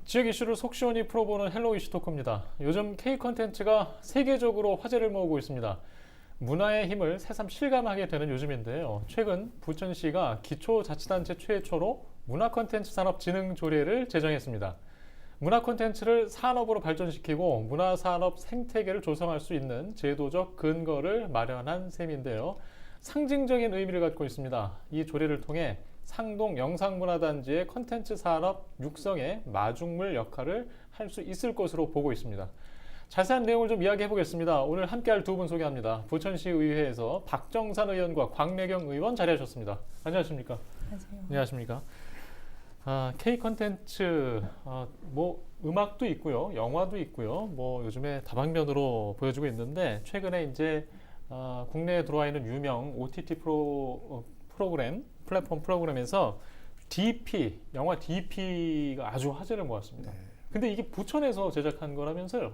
지역 이슈를 속 시원히 풀어보는 헬로 이슈 토크입니다. 요즘 K 컨텐츠가 세계적으로 화제를 모으고 있습니다. 문화의 힘을 새삼 실감하게 되는 요즘인데요. 최근 부천시가 기초자치단체 최초로 문화 콘텐츠 산업 진흥 조례를 제정했습니다. 문화 콘텐츠를 산업으로 발전시키고 문화산업 생태계를 조성할 수 있는 제도적 근거를 마련한 셈인데요. 상징적인 의미를 갖고 있습니다. 이 조례를 통해 상동 영상문화단지의 콘텐츠 산업 육성에 마중물 역할을 할 수 있을 것으로 보고 있습니다. 자세한 내용을 좀 이야기해 보겠습니다. 오늘 함께할 두 분 소개합니다. 부천시의회에서 박정산 의원과 광래경 의원 자리하셨습니다. 안녕하십니까? 안녕하세요. 안녕하십니까? K 컨텐츠 뭐 음악도 있고요, 영화도 있고요. 뭐 요즘에 다방면으로 보여지고 있는데 최근에 이제 국내에 들어와 있는 유명 OTT 플랫폼 프로그램에서 DP, 영화 DP가 아주 화제를 모았습니다. 네. 근데 이게 부천에서 제작한 거라면서요?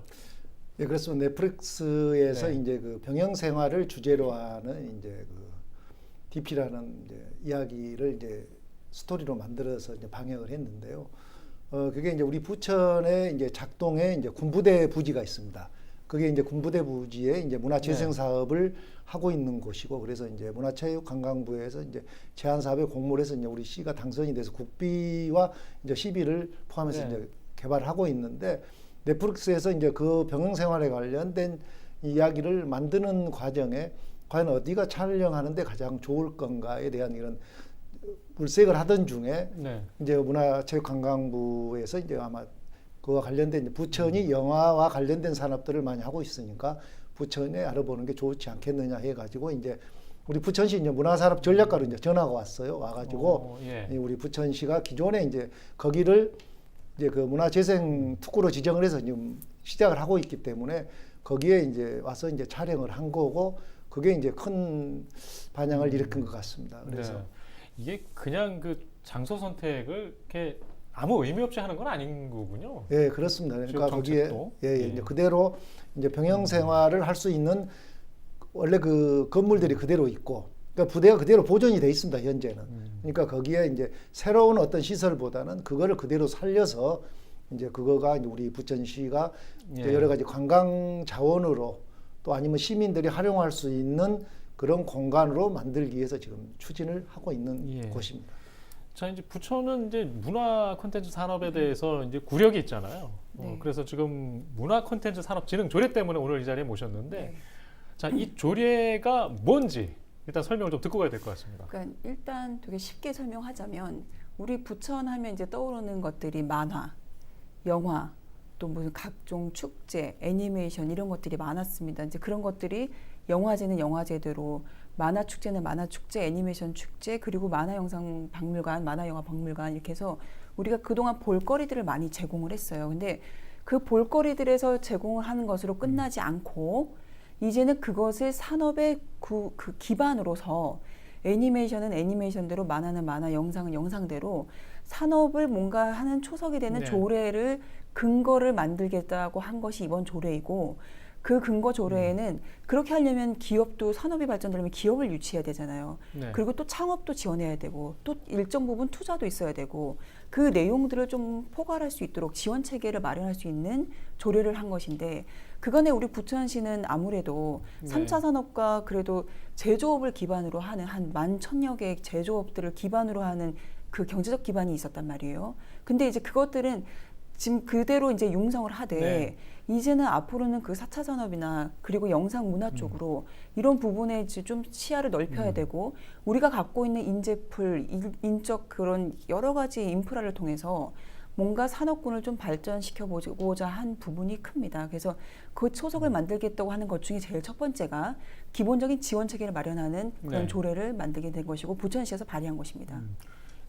예, 그렇습니다. 넷플릭스에서 네. 이제 그 병영 생활을 주제로 하는 이제 그 DP라는 이제 이야기를 이제 스토리로 만들어서 이제 방영을 했는데요. 그게 이제 우리 부천에 이제 작동에 이제 군부대 부지가 있습니다. 그게 이제 군부대 부지에 이제 문화재생 네. 사업을 하고 있는 곳이고, 그래서 이제 문화체육관광부에서 이제 제한 사업에 공모를 해서 이제 우리 시가 당선이 돼서 국비와 이제 시비를 포함해서 네. 이제 개발하고 있는데, 넷플릭스에서 이제 그 병영 생활에 관련된 이야기를 만드는 과정에 과연 어디가 촬영하는데 가장 좋을 건가에 대한 이런 물색을 하던 중에 네. 이제 문화체육관광부에서 이제 아마 그와 관련된 이제 부천이 영화와 관련된 산업들을 많이 하고 있으니까 부천에 알아보는 게 좋지 않겠느냐 해가지고 이제 우리 부천시 이제 문화산업 전략과로 이제 전화가 왔어요. 와가지고 예. 우리 부천시가 기존에 이제 거기를 이제 그 문화재생 특구로 지정을 해서 지금 시작을 하고 있기 때문에 거기에 이제 와서 이제 촬영을 한 거고, 그게 이제 큰 반향을 일으킨 것 같습니다. 그래서 네. 이게 그냥 그 장소 선택을 이렇게 아무 의미 없이 하는 건 아닌 거군요. 예, 그렇습니다. 그러니까 지역 거기에 정책도. 이제 그대로 이제 병영 생활을 할 수 있는 원래 그 건물들이 그대로 있고, 그러니까 부대가 그대로 보존이 돼 있습니다, 현재는. 그러니까 거기에 이제 새로운 어떤 시설보다는 그거를 그대로 살려서 이제 그거가 이제 우리 부천시가 이제 예. 여러 가지 관광 자원으로 또 아니면 시민들이 활용할 수 있는 그런 공간으로 만들기 위해서 지금 추진을 하고 있는 예. 곳입니다. 자, 이제 부천은 이제 문화 콘텐츠 산업에 대해서 이제 구력이 있잖아요. 네. 그래서 지금 문화 콘텐츠 산업 진흥 조례 때문에 오늘 이 자리에 모셨는데, 네. 자, 이 조례가 뭔지 일단 설명을 좀 듣고 가야 될 것 같습니다. 그러니까 일단 되게 쉽게 설명하자면 우리 부천 하면 이제 떠오르는 것들이 만화, 영화, 또 무슨 각종 축제, 애니메이션 이런 것들이 많았습니다. 이제 그런 것들이 영화제는 영화제대로, 만화 축제는 만화 축제, 애니메이션 축제, 그리고 만화 영상 박물관, 만화 영화 박물관 이렇게 해서 우리가 그동안 볼거리들을 많이 제공을 했어요. 근데 그 볼거리들에서 제공을 하는 것으로 끝나지 않고 이제는 그것을 산업의 그 기반으로서 애니메이션은 애니메이션대로, 만화는 만화, 영상은 영상대로 산업을 뭔가 하는 초석이 되는 네. 조례를 근거를 만들겠다고 한 것이 이번 조례이고, 그 근거 조례에는 그렇게 하려면 기업도, 산업이 발전되려면 기업을 유치해야 되잖아요. 네. 그리고 또 창업도 지원해야 되고 또 일정 부분 투자도 있어야 되고, 그 내용들을 좀 포괄할 수 있도록 지원 체계를 마련할 수 있는 조례를 한 것인데, 그간에 우리 부천시는 아무래도 네. 3차 산업과 그래도 제조업을 기반으로 하는 한 11,000여 개의 제조업들을 기반으로 하는 그 경제적 기반이 있었단 말이에요. 근데 이제 그것들은 지금 그대로 이제 융성을 하되 네. 이제는 앞으로는 그 4차 산업이나 그리고 영상 문화 쪽으로 이런 부분에 이제 좀 시야를 넓혀야 되고, 우리가 갖고 있는 인재풀, 인적 그런 여러 가지 인프라를 통해서 뭔가 산업군을 좀 발전시켜 보고자 한 부분이 큽니다. 그래서 그 초석을 만들겠다고 하는 것 중에 제일 첫 번째가 기본적인 지원 체계를 마련하는 그런 네. 조례를 만들게 된 것이고, 부천시에서 발의한 것입니다.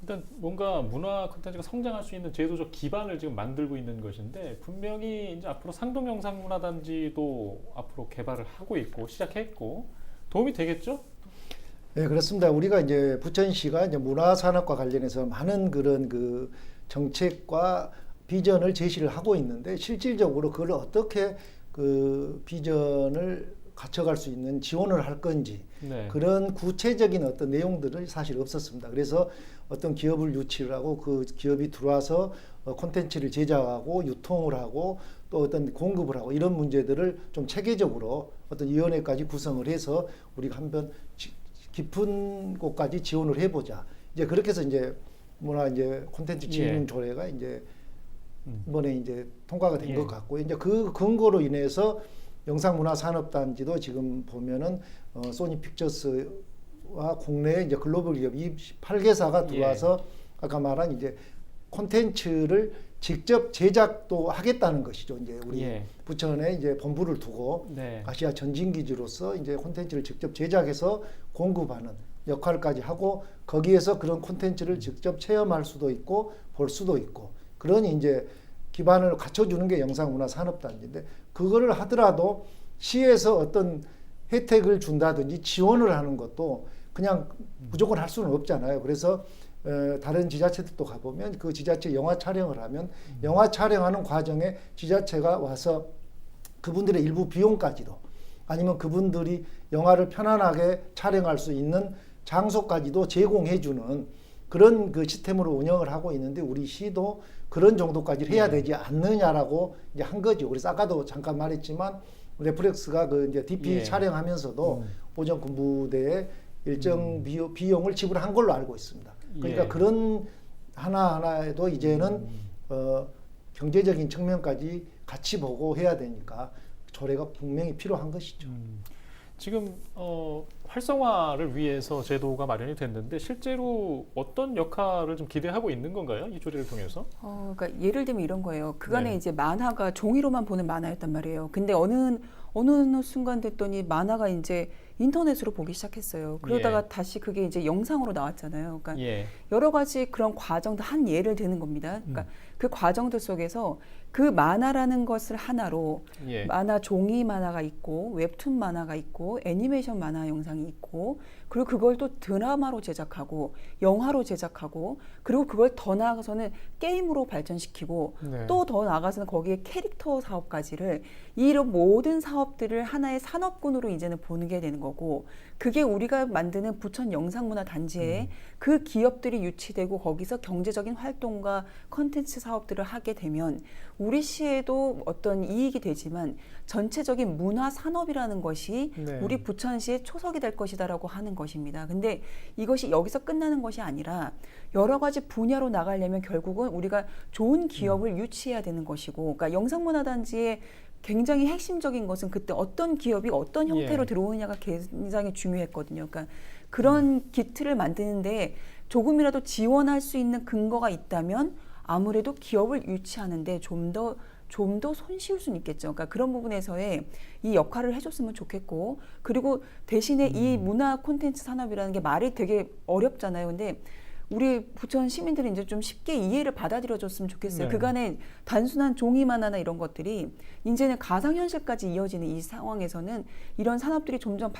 일단 뭔가 문화 콘텐츠가 성장할 수 있는 제도적 기반을 지금 만들고 있는 것인데, 분명히 이제 앞으로 상동 영상 문화단지도 앞으로 개발을 하고 있고 시작했고 도움이 되겠죠? 네, 그렇습니다. 우리가 이제 부천시가 이제 문화산업과 관련해서 많은 그런 그 정책과 비전을 제시를 하고 있는데, 실질적으로 그걸 어떻게 그 비전을 갖춰갈 수 있는 지원을 할 건지 네. 그런 구체적인 어떤 내용들은 사실 없었습니다. 그래서 어떤 기업을 유치를 하고 그 기업이 들어와서 콘텐츠를 제작하고 유통을 하고 또 어떤 공급을 하고 이런 문제들을 좀 체계적으로 어떤 위원회까지 구성을 해서 우리가 한번 깊은 곳까지 지원을 해보자. 이제 그렇게 해서 이제 문화 이제 콘텐츠 진흥 조례가 이제 이번에 이제 통과가 된 것 같고 이제 그 근거로 인해서 영상문화산업단지도 지금 보면은 소니 픽처스와 국내 이제 글로벌 기업 28개사가 들어와서 아까 말한 이제 콘텐츠를 직접 제작도 하겠다는 것이죠. 이제 우리 부천에 이제 본부를 두고 아시아 전진기지로서 이제 콘텐츠를 직접 제작해서 공급하는 역할까지 하고 거기에서 그런 콘텐츠를 직접 체험할 수도 있고 볼 수도 있고 그런 이제 기반을 갖춰주는 게 영상문화산업단지인데 그거를 하더라도 시에서 어떤 혜택을 준다든지 지원을 하는 것도 그냥 무조건 할 수는 없잖아요. 그래서 다른 지자체들도 가보면 그 지자체 영화 촬영을 하면 영화 촬영하는 과정에 지자체가 와서 그분들의 일부 비용까지도 아니면 그분들이 영화를 편안하게 촬영할 수 있는 장소까지도 제공해주는 그런 그 시스템으로 운영을 하고 있는데 우리 시도 그런 정도까지 해야 되지 않느냐라고 이제 한 거죠. 그래서 아까도 잠깐 말했지만 넷플릭스가 그 이제 DP 촬영하면서도 오전 군부대에 일정 비용을 지불한 걸로 알고 있습니다. 그러니까 그런 하나하나에도 이제는 경제적인 측면까지 같이 보고 해야 되니까 조례가 분명히 필요한 것이죠. 지금 활성화를 위해서 제도가 마련이 됐는데 실제로 어떤 역할을 좀 기대하고 있는 건가요? 이 조례를 통해서? 그러니까 예를 들면 이런 거예요. 그간에 이제 만화가 종이로만 보는 만화였단 말이에요. 근데 어느 순간 됐더니 만화가 이제 인터넷으로 보기 시작했어요. 그러다가 다시 그게 이제 영상으로 나왔잖아요. 그러니까 여러 가지 그런 과정도 한 예를 드는 겁니다. 그러니까 그 과정들 속에서 그 만화라는 것을 하나로 만화 종이 만화가 있고 웹툰 만화가 있고 애니메이션 만화 영상이 있고 그리고 그걸 또 드라마로 제작하고 영화로 제작하고 그리고 그걸 더 나아가서는 게임으로 발전시키고 또 더 나아가서는 거기에 캐릭터 사업까지를 이런 모든 사업들을 하나의 산업군으로 이제는 보는 게 되는 거고 그게 우리가 만드는 부천 영상문화단지에 그 기업들이 유치되고 거기서 경제적인 활동과 컨텐츠 사업들을 하게 되면 우리 시에도 어떤 이익이 되지만 전체적인 문화 산업이라는 것이 우리 부천시의 초석이 될 것이다라고 하는 것입니다. 근데 이것이 여기서 끝나는 것이 아니라 여러 가지 분야로 나가려면 결국은 우리가 좋은 기업을 유치해야 되는 것이고 그러니까 영상문화단지의 굉장히 핵심적인 것은 그때 어떤 기업이 어떤 형태로 들어오느냐가 굉장히 중요했거든요. 그러니까 그런 기틀을 만드는데 조금이라도 지원할 수 있는 근거가 있다면 아무래도 기업을 유치하는데 좀 더 손쉬울 수는 있겠죠. 그러니까 그런 부분에서의 이 역할을 해줬으면 좋겠고 그리고 대신에 이 문화 콘텐츠 산업이라는 게 말이 되게 어렵잖아요. 근데 우리 부천 시민들이 이제 좀 쉽게 이해를 받아들여줬으면 좋겠어요. 그간에 단순한 종이만 하나 이런 것들이 이제는 가상현실까지 이어지는 이 상황에서는 이런 산업들이 점점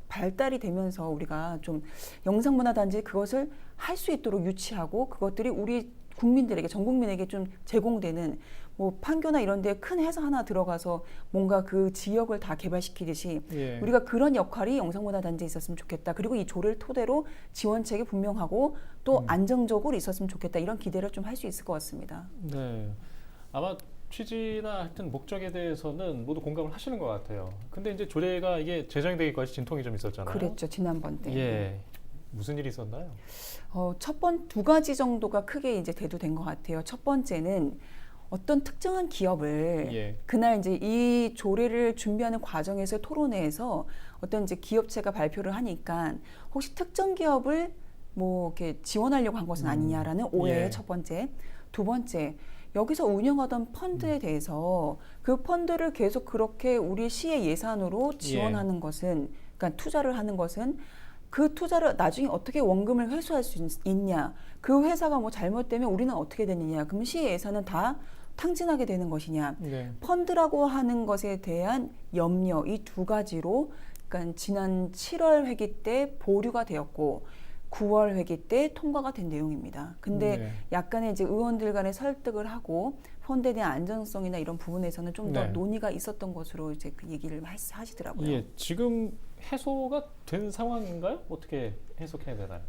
발달이 되면서 우리가 좀 영상문화단지 그것을 할 수 있도록 유치하고 그것들이 우리 국민들에게 전 국민에게 좀 제공되는 뭐 판교나 이런 데에 큰 회사 하나 들어가서 뭔가 그 지역을 다 개발시키듯이 우리가 그런 역할이 영상문화단지에 있었으면 좋겠다. 그리고 이 조례를 토대로 지원책이 분명하고 또 안정적으로 있었으면 좋겠다. 이런 기대를 좀 할 수 있을 것 같습니다. 네, 아마 취지나 하여튼 목적에 대해서는 모두 공감을 하시는 것 같아요. 근데 이제 조례가 이게 제정되기까지 진통이 좀 있었잖아요. 그랬죠. 지난번 때. 무슨 일이 있었나요? 두 가지 정도가 크게 이제 대두된 것 같아요. 첫 번째는 어떤 특정한 기업을 그날 이제 이 조례를 준비하는 과정에서 토론회에서 어떤 이제 기업체가 발표를 하니까 혹시 특정 기업을 뭐 이렇게 지원하려고 한 것은 아니냐라는 오해의 첫 번째. 두 번째, 여기서 운영하던 펀드에 대해서 그 펀드를 계속 그렇게 우리 시의 예산으로 지원하는 것은 그러니까 투자를 하는 것은 그 투자를 나중에 어떻게 원금을 회수할 수 있냐. 그 회사가 뭐 잘못되면 우리는 어떻게 되느냐. 그럼 시의 예산은 다 탕진하게 되는 것이냐. 펀드라고 하는 것에 대한 염려 이 두 가지로 그러니까 지난 7월 회기 때 보류가 되었고 9월 회기 때 통과가 된 내용입니다. 근데 약간의 이제 의원들 간의 설득을 하고 펀드에 대한 안정성이나 이런 부분에서는 좀 더 네. 논의가 있었던 것으로 이제 그 얘기를 하시더라고요. 예, 지금 해소가 된 상황인가요? 어떻게 해석해야 되나요?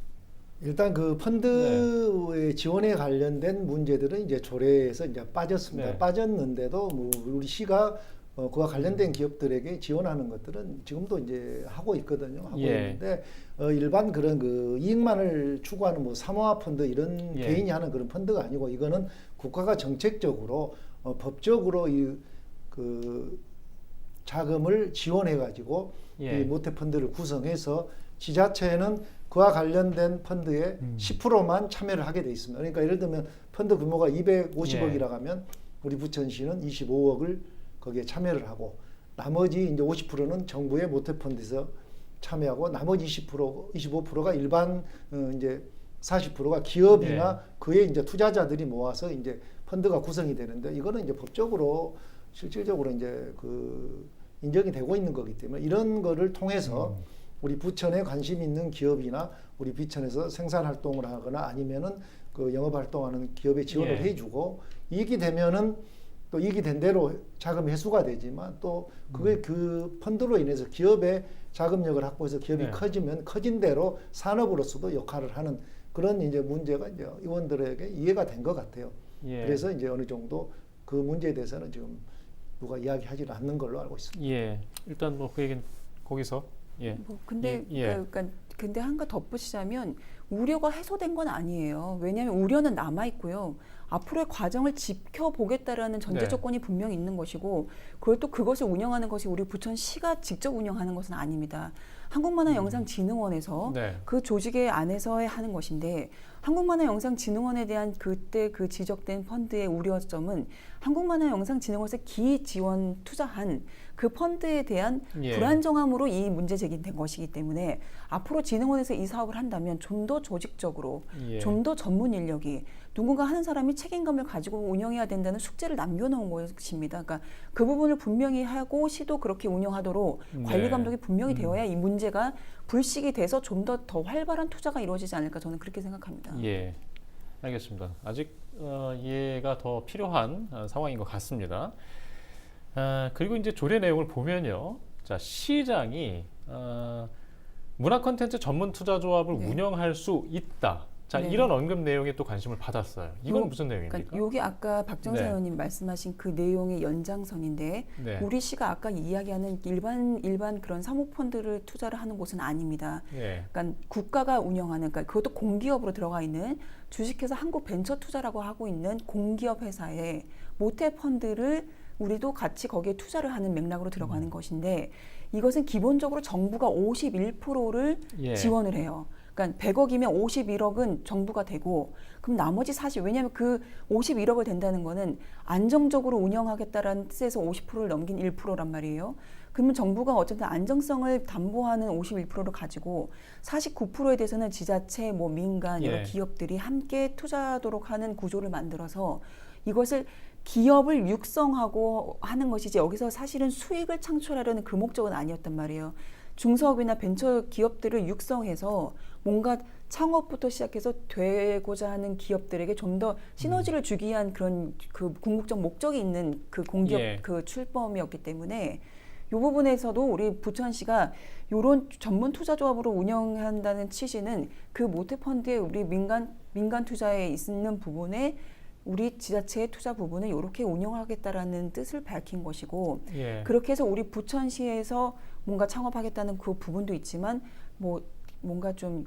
일단 그 펀드의 지원에 관련된 문제들은 이제 조례에서 이제 빠졌습니다. 네. 빠졌는데도 뭐 우리 시가 그와 관련된 기업들에게 지원하는 것들은 지금도 이제 하고 있거든요. 하고 예. 있는데 일반 그런 그 이익만을 추구하는 뭐 사모아 펀드 이런 예. 개인이 하는 그런 펀드가 아니고 이거는 국가가 정책적으로 법적으로 이 그 자금을 지원해 가지고 예. 이 모태 펀드를 구성해서 지자체는 그와 관련된 펀드에 10%만 참여를 하게 돼 있습니다. 그러니까 예를 들면 펀드 규모가 250억이라 하면 우리 부천시는 25억을 거기에 참여를 하고 나머지 이제 50%는 정부의 모태 펀드에서 참여하고 나머지 25%가 일반 이제 40%가 기업이나 그의 이제 투자자들이 모아서 이제 펀드가 구성이 되는데 이거는 이제 법적으로 실질적으로 이제 그 인정이 되고 있는 거기 때문에 이런 거를 통해서 우리 부천에 관심 있는 기업이나 우리 부천에서 생산 활동을 하거나 아니면은 그 영업 활동하는 기업에 지원을 예. 해주고 이익이 되면은 또 이익이 된 대로 자금 회수가 되지만 또 그게 그 펀드로 인해서 기업의 자금력을 확보해서 기업이 네. 커지면 커진 대로 산업으로서도 역할을 하는 그런 이제 문제가 이제 의원들에게 이해가 된 것 같아요. 예. 그래서 이제 어느 정도 그 문제에 대해서는 지금 누가 이야기하지는 않는 걸로 알고 있습니다. 예. 일단 뭐 그 얘기는 거기서 예. 뭐 근데 예. 그러니까 근데 한 가 덧붙이자면 우려가 해소된 건 아니에요. 왜냐하면 우려는 남아 있고요. 앞으로의 과정을 지켜보겠다라는 전제 네. 조건이 분명히 있는 것이고 그걸 또 그것을 운영하는 것이 우리 부천시가 직접 운영하는 것은 아닙니다. 한국만화영상진흥원에서 네. 그 조직의 안에서 하는 것인데 한국만화영상진흥원에 대한 그때 그 지적된 펀드의 우려점은 한국만화영상진흥원에서 기지원 투자한 그 펀드에 대한 예. 불안정함으로 이 문제 제기된 것이기 때문에 앞으로 진흥원에서 이 사업을 한다면 좀 더 조직적으로 예. 좀 더 전문 인력이 누군가 하는 사람이 책임감을 가지고 운영해야 된다는 숙제를 남겨놓은 것입니다. 그러니까 그 부분을 분명히 하고 시도 그렇게 운영하도록 네. 관리 감독이 분명히 되어야 이 문제가 불식이 돼서 좀 더 활발한 투자가 이루어지지 않을까 저는 그렇게 생각합니다. 예. 알겠습니다. 아직 이해가 더 필요한 상황인 것 같습니다. 그리고 이제 조례 내용을 보면요. 자, 시장이 문화 콘텐츠 전문 투자 조합을 네. 운영할 수 있다. 자, 네. 이런 언급 내용에 또 관심을 받았어요. 이건 무슨 내용입니까? 그러니까 요게 아까 박정사 네. 의원님 말씀하신 그 내용의 연장선인데 네. 우리 시가 아까 이야기하는 일반 그런 사모펀드를 투자를 하는 곳은 아닙니다. 예. 그러니까 국가가 운영하는 그러니까 그것도 공기업으로 들어가 있는 주식회사 한국벤처투자라고 하고 있는 공기업 회사의 모태 펀드를 우리도 같이 거기에 투자를 하는 맥락으로 들어가는 것인데 이것은 기본적으로 정부가 51%를 예. 지원을 해요. 그러니까 100억이면 51억은 정부가 되고 그럼 나머지 40 왜냐하면 그 51억을 된다는 거는 안정적으로 운영하겠다라는 뜻에서 50%를 넘긴 1%란 말이에요. 그러면 정부가 어쨌든 안정성을 담보하는 51%를 가지고 49%에 대해서는 지자체, 뭐 민간 여러 예. 기업들이 함께 투자하도록 하는 구조를 만들어서 이것을 기업을 육성하고 하는 것이지 여기서 사실은 수익을 창출하려는 그 목적은 아니었단 말이에요. 중소업이나 벤처 기업들을 육성해서 뭔가 창업부터 시작해서 되고자 하는 기업들에게 좀 더 시너지를 주기 위한 그런 그 궁극적 목적이 있는 그 공기업 예. 그 출범이었기 때문에 이 부분에서도 우리 부천시가 이런 전문 투자 조합으로 운영한다는 취지는 그 모태 펀드에 우리 민간 투자에 있는 부분에 우리 지자체의 투자 부분을 이렇게 운영하겠다라는 뜻을 밝힌 것이고 예. 그렇게 해서 우리 부천시에서 뭔가 창업하겠다는 그 부분도 있지만 뭔가 좀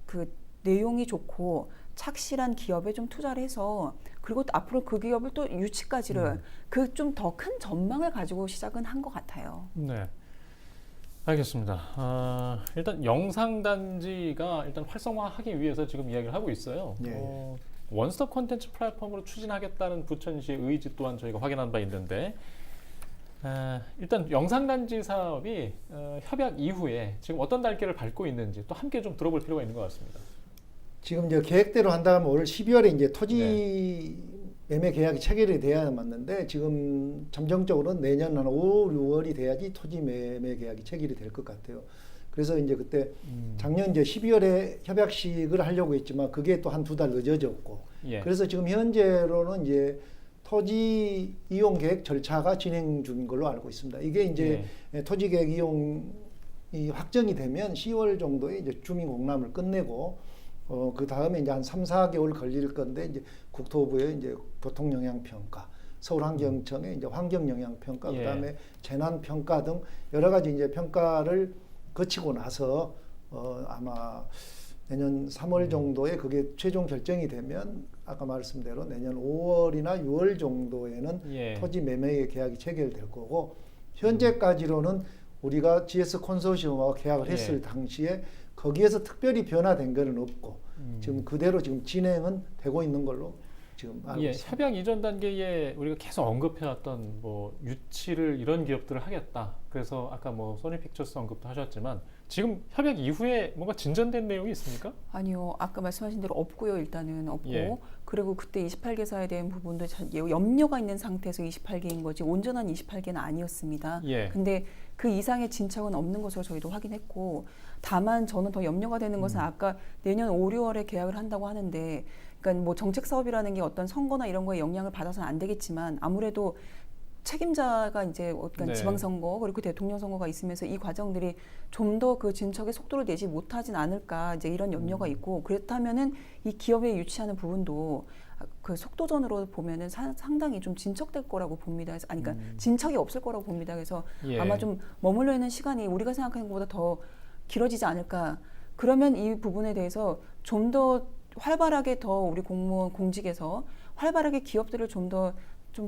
그 내용이 좋고 착실한 기업에 좀 투자를 해서 그리고 또 앞으로 그 기업을 또 유치까지를 그 좀 더 큰 전망을 가지고 시작은 한 것 같아요. 네. 알겠습니다. 일단 영상단지가 일단 활성화하기 위해서 지금 이야기를 하고 있어요. 예. 원스톱 콘텐츠 플랫폼으로 추진하겠다는 부천시의 의지 또한 저희가 확인한 바 있는데 일단 영상단지 사업이 협약 이후에 지금 어떤 단계를 밟고 있는지 또 함께 좀 들어볼 필요가 있는 것 같습니다. 지금 이제 계획대로 한다면 올 12월에 이제 토지 네. 매매 계약이 체결이 돼야 맞는데 지금 잠정적으로는 내년 한 5, 6월이 돼야지 토지 매매 계약이 체결이 될 것 같아요. 그래서 이제 그때 작년 이제 12월에 협약식을 하려고 했지만 그게 또 한 두 달 늦어졌고 예. 그래서 지금 현재로는 이제 토지 이용 계획 절차가 진행 중인 걸로 알고 있습니다. 이게 이제 토지 계획 이용이 확정이 되면 10월 정도에 이제 주민 공람을 끝내고 그 다음에 이제 한 3, 4개월 걸릴 건데 이제 국토부의 이제 교통 영향 평가, 서울환경청의 이제 환경 영향 평가, 그다음에 재난 평가 등 여러 가지 이제 평가를 거치고 나서 아마 내년 3월 정도에 그게 최종 결정이 되면 아까 말씀대로 내년 5월이나 6월 정도에는 토지 매매 계약이 체결될 거고 현재까지로는 우리가 GS 콘소시엄하고 계약을 했을 당시에 거기에서 특별히 변화된 거는 없고 지금 그대로 지금 진행은 되고 있는 걸로 지금 알고 있습니다. 협약 이전 단계에 우리가 계속 언급해왔던 뭐 유치를 이런 기업들을 하겠다. 그래서 아까 뭐 소니픽처스 언급도 하셨지만 지금 협약 이후에 뭔가 진전된 내용이 있습니까? 아니요. 아까 말씀하신 대로 없고요. 일단은 없고. 그리고 그때 28개사에 대한 부분도 염려가 있는 상태에서 28개인 거지 온전한 28개는 아니었습니다. 근데 그 이상의 진척은 없는 것으로 저희도 확인했고 다만 저는 더 염려가 되는 것은 아까 내년 5, 6월에 계약을 한다고 하는데 그러니까 뭐 정책 사업이라는 게 어떤 선거나 이런 거에 영향을 받아서는 안 되겠지만 아무래도 책임자가 이제 어떤 지방선거 그리고 대통령 선거가 있으면서 이 과정들이 좀 더 그 진척의 속도를 내지 못하진 않을까 이제 이런 염려가 있고 그렇다면은 이 기업에 유치하는 부분도 그 속도전으로 보면은 상당히 좀 진척될 거라고 봅니다. 그래서 그러니까 진척이 없을 거라고 봅니다. 그래서 아마 좀 머물러 있는 시간이 우리가 생각하는 것보다 더 길어지지 않을까. 그러면 이 부분에 대해서 좀 더 활발하게 더 우리 공무원 공직에서 활발하게 기업들을 좀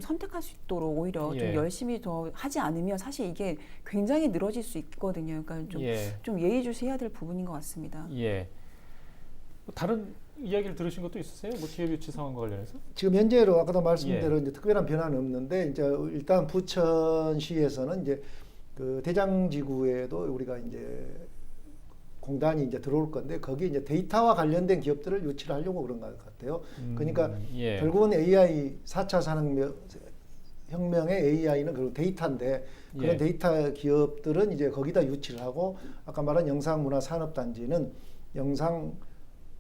선택할 수 있도록 오히려 좀 열심히 더 하지 않으면 사실 이게 굉장히 늘어질 수 있거든요. 그러니까 좀 예의주시해야 될 부분인 것 같습니다. 다른 이야기를 들으신 것도 있으세요? 뭐 기업 유치 상황과 관련해서? 지금 현재로 아까도 말씀대로 이제 특별한 변화는 없는데 이제 일단 부천시에서는 이제 그 대장지구에도 우리가 이제 공단이 이제 들어올 건데 거기 이제 데이터와 관련된 기업들을 유치를 하려고 그런 것 같아요. 그러니까 결국은 AI 4차 산업혁명의 AI는 그리고 데이터인데 그런 데이터 기업들은 이제 거기다 유치를 하고 아까 말한 영상문화산업단지는 영상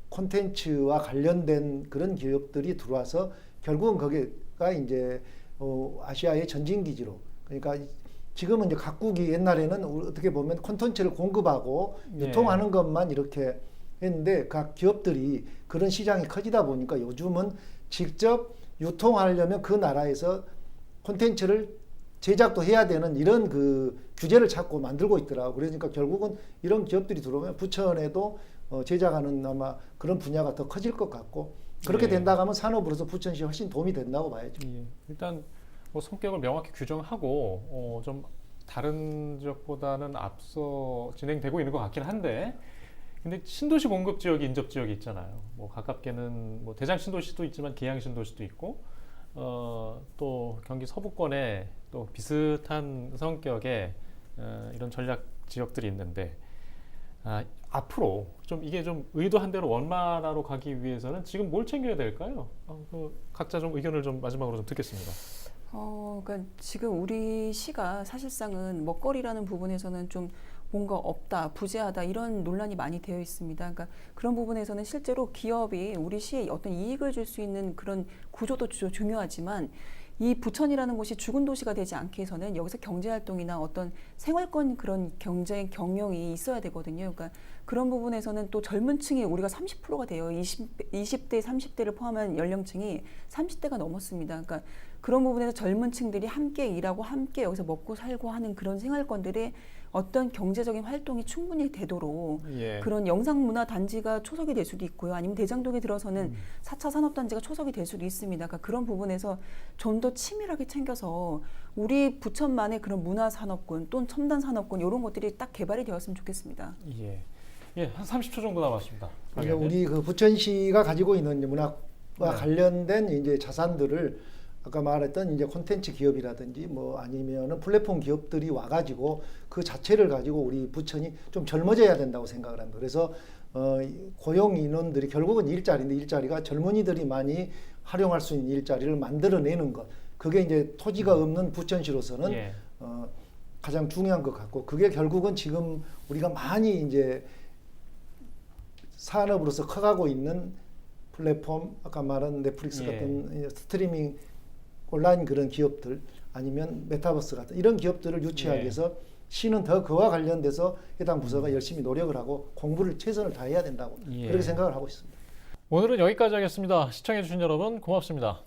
콘텐츠와 관련된 그런 기업들이 들어와서 결국은 거기가 이제 아시아의 전진기지로 그러니까 지금은 이제 각국이 옛날에는 어떻게 보면 콘텐츠를 공급하고 유통하는 것만 이렇게 했는데 각 기업들이 그런 시장이 커지다 보니까 요즘은 직접 유통하려면 그 나라에서 콘텐츠를 제작도 해야 되는 이런 그 규제를 찾고 만들고 있더라고요. 그러니까 결국은 이런 기업들이 들어오면 부천에도 제작하는 아마 그런 분야가 더 커질 것 같고 그렇게 된다고 하면 산업으로서 부천시 훨씬 도움이 된다고 봐야죠. 일단 뭐 성격을 명확히 규정하고 좀 다른 지역보다는 앞서 진행되고 있는 것 같긴 한데 근데 신도시 공급 지역이 인접 지역이 있잖아요. 뭐 가깝게는 뭐 대장 신도시도 있지만 계양 신도시도 있고 또 경기 서부권에 또 비슷한 성격의 이런 전략 지역들이 있는데 앞으로 좀 이게 좀 의도한 대로 원만화로 가기 위해서는 지금 뭘 챙겨야 될까요? 각자 좀 의견을 좀 마지막으로 좀 듣겠습니다. 그러니까 지금 우리 시가 사실상은 먹거리라는 부분에서는 좀 뭔가 없다, 부재하다 이런 논란이 많이 되어 있습니다. 그러니까 그런 부분에서는 실제로 기업이 우리 시에 어떤 이익을 줄 수 있는 그런 구조도 중요하지만 이 부천이라는 곳이 죽은 도시가 되지 않기 위해서는 여기서 경제활동이나 어떤 생활권 그런 경제 경영이 있어야 되거든요. 그러니까 그런 부분에서는 또 젊은 층이 우리가 30%가 돼요. 20대, 30대를 포함한 연령층이 30대가 넘었습니다. 그러니까 그런 부분에서 젊은 층들이 함께 일하고 함께 여기서 먹고 살고 하는 그런 생활권들이 어떤 경제적인 활동이 충분히 되도록 그런 영상문화단지가 초석이 될 수도 있고요. 아니면 대장동에 들어서는 4차 산업단지가 초석이 될 수도 있습니다. 그러니까 그런 부분에서 좀 더 치밀하게 챙겨서 우리 부천만의 그런 문화산업군 또는 첨단산업군 이런 것들이 딱 개발이 되었으면 좋겠습니다. 한 30초 정도 남았습니다. 그러니까 우리 그 부천시가 가지고 있는 이제 문화와 관련된 이제 자산들을 아까 말했던 이제 콘텐츠 기업이라든지 뭐 아니면은 플랫폼 기업들이 와가지고 그 자체를 가지고 우리 부천이 좀 젊어져야 된다고 생각을 합니다. 그래서 고용 인원들이 결국은 일자리인데 일자리가 젊은이들이 많이 활용할 수 있는 일자리를 만들어내는 것. 그게 이제 토지가 없는 부천시로서는 가장 중요한 것 같고 그게 결국은 지금 우리가 많이 이제 산업으로서 커가고 있는 플랫폼 아까 말한 넷플릭스 같은 스트리밍 온라인 그런 기업들 아니면 메타버스 같은 이런 기업들을 유치하기 네. 위해서 시는 더 그와 관련돼서 해당 부서가 열심히 노력을 하고 공부를 최선을 다해야 된다고 예. 그렇게 생각을 하고 있습니다. 오늘은 여기까지 하겠습니다. 시청해주신 여러분 고맙습니다.